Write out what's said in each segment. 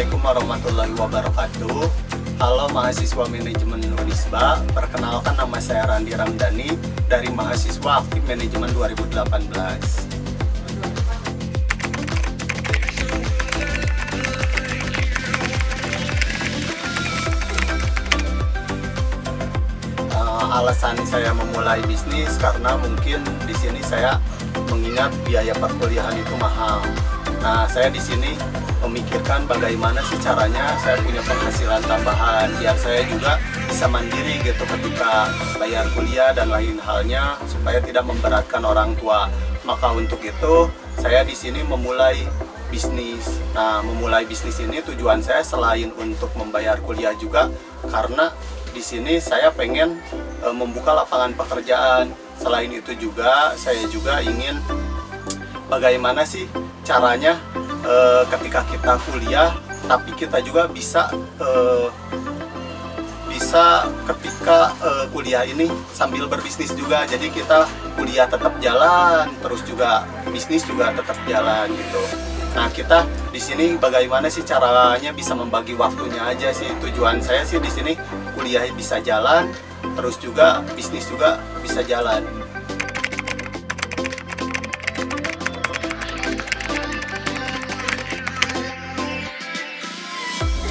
Assalamualaikum warahmatullahi wabarakatuh. Halo mahasiswa manajemen Unisba, perkenalkan nama saya Randi Ramdhani dari mahasiswa aktif manajemen 2018. Alasan saya memulai bisnis karena mungkin di sini saya mengingat biaya perkuliahan itu mahal. Nah, saya di sini memikirkan bagaimana sih caranya saya punya penghasilan tambahan biar saya juga bisa mandiri gitu ketika bayar kuliah dan lain halnya supaya tidak memberatkan orang tua. Maka untuk itu saya di sini memulai bisnis. Nah, memulai bisnis ini tujuan saya selain untuk membayar kuliah juga karena di sini saya pengen membuka lapangan pekerjaan. Selain itu juga saya juga ingin bagaimana sih caranya ketika kita kuliah tapi kita juga bisa ketika kuliah ini sambil berbisnis juga. Jadi kita kuliah tetap jalan, terus juga bisnis juga tetap jalan gitu. Nah, kita di sini bagaimana sih caranya bisa membagi waktunya aja sih. Tujuan saya sih di sini kuliah bisa jalan, terus juga bisnis juga bisa jalan.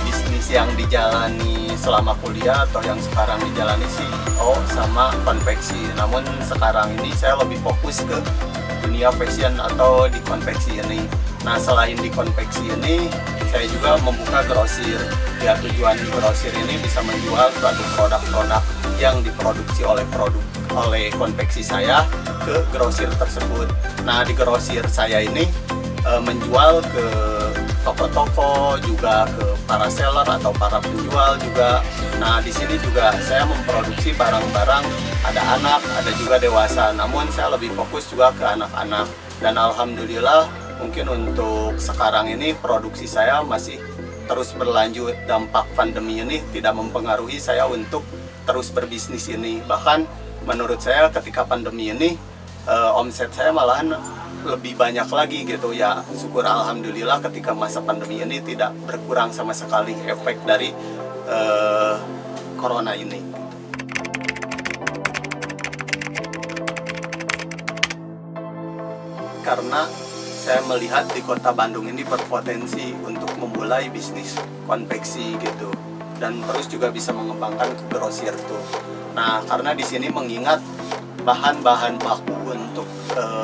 Bisnis yang dijalani selama kuliah atau yang sekarang dijalani sih sama konveksi. Namun sekarang ini saya lebih fokus ke dunia fashion atau di konveksi ini. Nah, selain di konveksi ini, saya juga membuka grosir. Ya, tujuan di grosir ini bisa menjual suatu produk-produk yang diproduksi oleh konveksi saya ke grosir tersebut. Nah, di grosir saya ini menjual ke toko-toko, juga ke para seller atau para penjual juga. Nah, di sini juga saya memproduksi barang-barang, ada anak, ada juga dewasa. Namun saya lebih fokus juga ke anak-anak. Dan alhamdulillah mungkin untuk sekarang ini produksi saya masih terus berlanjut. Dampak pandemi ini tidak mempengaruhi saya untuk terus berbisnis ini. Bahkan menurut saya ketika pandemi ini omset saya malahan lebih banyak lagi gitu ya. Syukur alhamdulillah ketika masa pandemi ini tidak berkurang sama sekali efek dari corona ini. Karena saya melihat di kota Bandung ini berpotensi untuk memulai bisnis konveksi gitu, dan terus juga bisa mengembangkan ke grosir tuh. Nah, karena di sini mengingat bahan-bahan baku untuk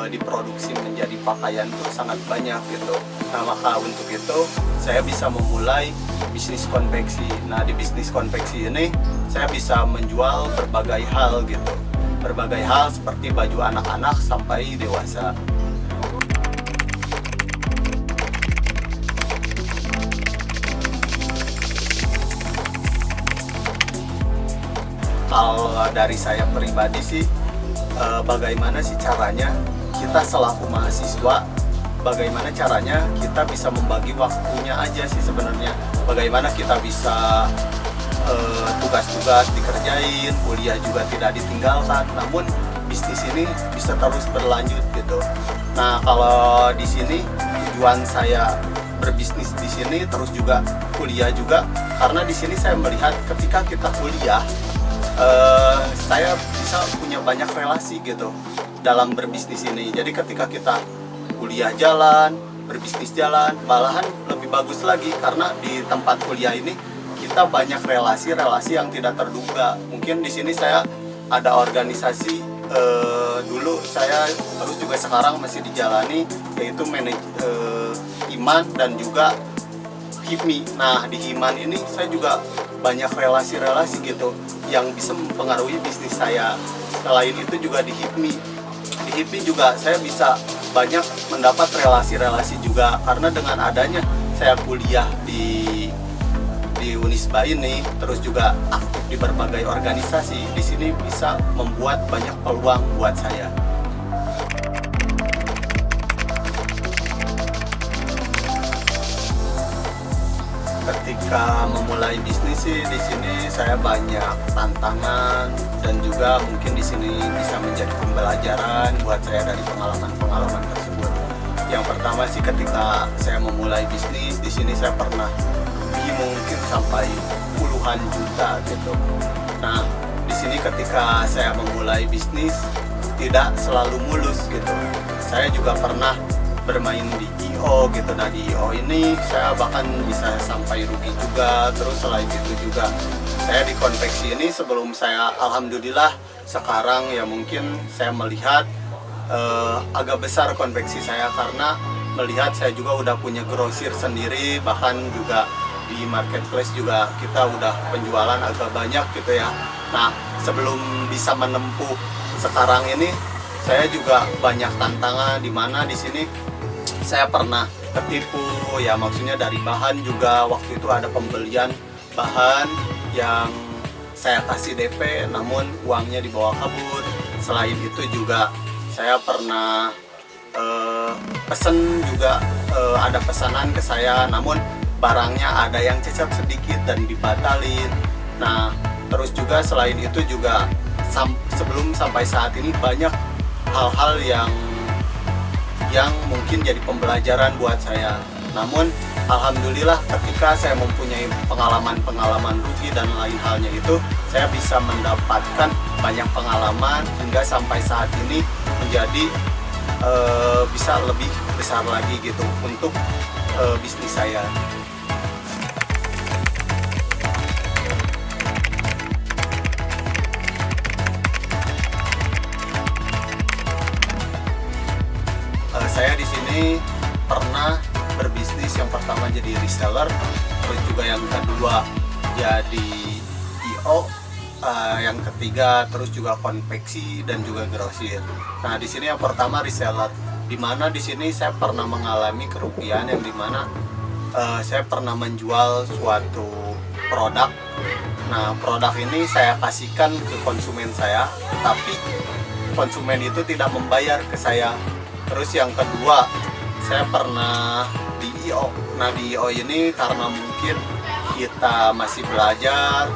diproduksi menjadi pakaian itu sangat banyak gitu. Nah, maka untuk itu saya bisa memulai bisnis konveksi. Nah, di bisnis konveksi ini saya bisa menjual berbagai hal gitu. Berbagai hal seperti baju anak-anak sampai dewasa. Kalau dari saya pribadi sih, bagaimana sih caranya kita selaku mahasiswa, bagaimana caranya kita bisa membagi waktunya aja sih sebenarnya. Bagaimana kita bisa tugas-tugas dikerjain, kuliah juga tidak ditinggalkan, namun bisnis ini bisa terus berlanjut gitu. Nah, kalau di sini tujuan saya berbisnis di sini terus juga kuliah juga, karena di sini saya melihat ketika kita kuliah saya bisa punya banyak relasi gitu dalam berbisnis ini. Jadi ketika kita kuliah jalan, berbisnis jalan, malahan lebih bagus lagi karena di tempat kuliah ini kita banyak relasi-relasi yang tidak terduga. Mungkin di sini saya ada organisasi dulu saya terus juga sekarang masih dijalani, yaitu Iman dan juga HIPMI. Nah, di Iman ini saya juga banyak relasi-relasi gitu yang bisa mempengaruhi bisnis saya. Selain itu juga di HIPMI. Di HIPMI juga saya bisa banyak mendapat relasi-relasi juga karena dengan adanya saya kuliah di Unisba ini, terus juga aktif di berbagai organisasi. Di sini bisa membuat banyak peluang buat saya. Ketika memulai bisnis sih di sini saya banyak tantangan dan juga mungkin di sini bisa menjadi pembelajaran buat saya dari pengalaman-pengalaman tersebut. Yang pertama sih ketika saya memulai bisnis di sini saya pernah mungkin sampai puluhan juta gitu. Nah, di sini ketika saya memulai bisnis tidak selalu mulus gitu. Saya juga pernah bermain di IO gitu. Nah, di IO ini saya bahkan bisa sampai rugi juga. Terus selain itu juga saya di konveksi ini sebelum saya, alhamdulillah sekarang ya mungkin saya melihat agak besar konveksi saya karena melihat saya juga udah punya grosir sendiri, bahkan juga di marketplace juga kita udah penjualan agak banyak gitu ya. Nah, sebelum bisa menempuh sekarang ini saya juga banyak tantangan di mana di sini saya pernah ketipu ya, maksudnya dari bahan juga waktu itu ada pembelian bahan yang saya kasih DP namun uangnya dibawa kabur. Selain itu juga saya pernah pesen juga, ada pesanan ke saya namun barangnya ada yang cacat sedikit dan dibatalin. Nah, terus juga selain itu juga sebelum sampai saat ini banyak hal-hal yang mungkin jadi pembelajaran buat saya. Namun alhamdulillah ketika saya mempunyai pengalaman rugi dan lain halnya itu, saya bisa mendapatkan banyak pengalaman hingga sampai saat ini menjadi bisa lebih besar lagi gitu untuk bisnis saya. Saya di sini pernah berbisnis, yang pertama jadi reseller, terus juga yang kedua jadi IO, yang ketiga terus juga konveksi dan juga grosir. Nah, di sini yang pertama reseller, di mana di sini saya pernah mengalami kerugian yang dimana saya pernah menjual suatu produk. Nah, produk ini saya kasihkan ke konsumen saya, tapi konsumen itu tidak membayar ke saya. Terus yang kedua, saya pernah di IO. Nah, di IO ini karena mungkin kita masih belajar,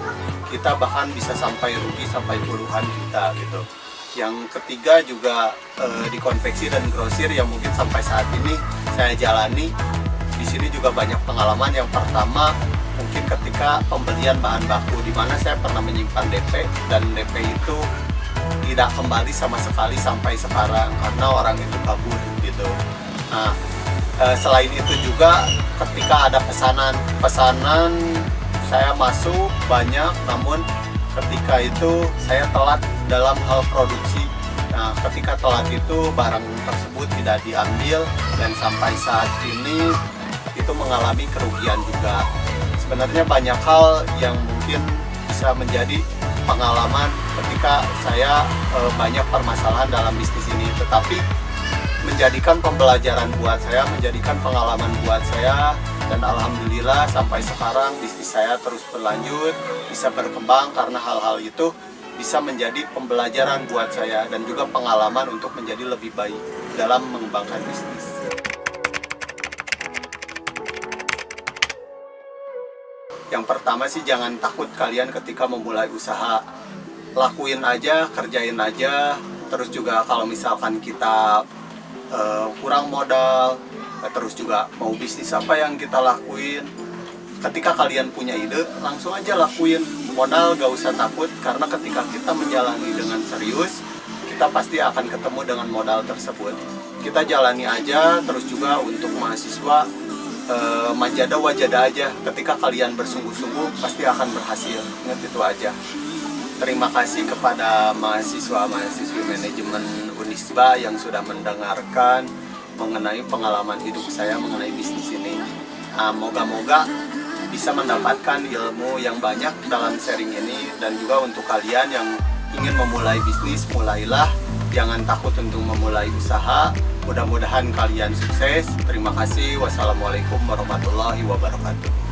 kita bahkan bisa sampai rugi sampai puluhan juta gitu. Yang ketiga juga di konveksi dan grosir yang mungkin sampai saat ini saya jalani. Di sini juga banyak pengalaman. Yang pertama mungkin ketika pembelian bahan baku, di mana saya pernah menyimpan DP dan DP itu tidak kembali sama sekali sampai sekarang karena orang itu kabur gitu. Nah, selain itu juga ketika ada pesanan saya masuk banyak, namun ketika itu saya telat dalam hal produksi. Nah, ketika telat itu barang tersebut tidak diambil dan sampai saat ini itu mengalami kerugian juga. Sebenarnya banyak hal yang mungkin bisa menjadi pengalaman ketika saya banyak permasalahan dalam bisnis ini, tetapi menjadikan pembelajaran buat saya, menjadikan pengalaman buat saya, dan alhamdulillah sampai sekarang bisnis saya terus berlanjut, bisa berkembang karena hal-hal itu bisa menjadi pembelajaran buat saya dan juga pengalaman untuk menjadi lebih baik dalam mengembangkan bisnis. Yang pertama sih, jangan takut kalian ketika memulai usaha. Lakuin aja, kerjain aja. Terus juga kalau misalkan kita kurang modal, terus juga mau bisnis apa yang kita lakuin, ketika kalian punya ide, langsung aja lakuin. Modal gak usah takut, karena ketika kita menjalani dengan serius, kita pasti akan ketemu dengan modal tersebut. Kita jalani aja. Terus juga untuk mahasiswa, manjada wajada aja, ketika kalian bersungguh-sungguh pasti akan berhasil. Ingat itu aja. Terima kasih kepada mahasiswa-mahasiswi manajemen Unisba yang sudah mendengarkan mengenai pengalaman hidup saya mengenai bisnis ini. Moga-moga bisa mendapatkan ilmu yang banyak dalam sharing ini. Dan juga untuk kalian yang ingin memulai bisnis, mulailah. Jangan takut untuk memulai usaha. Mudah-mudahan kalian sukses. Terima kasih. Wassalamualaikum warahmatullahi wabarakatuh.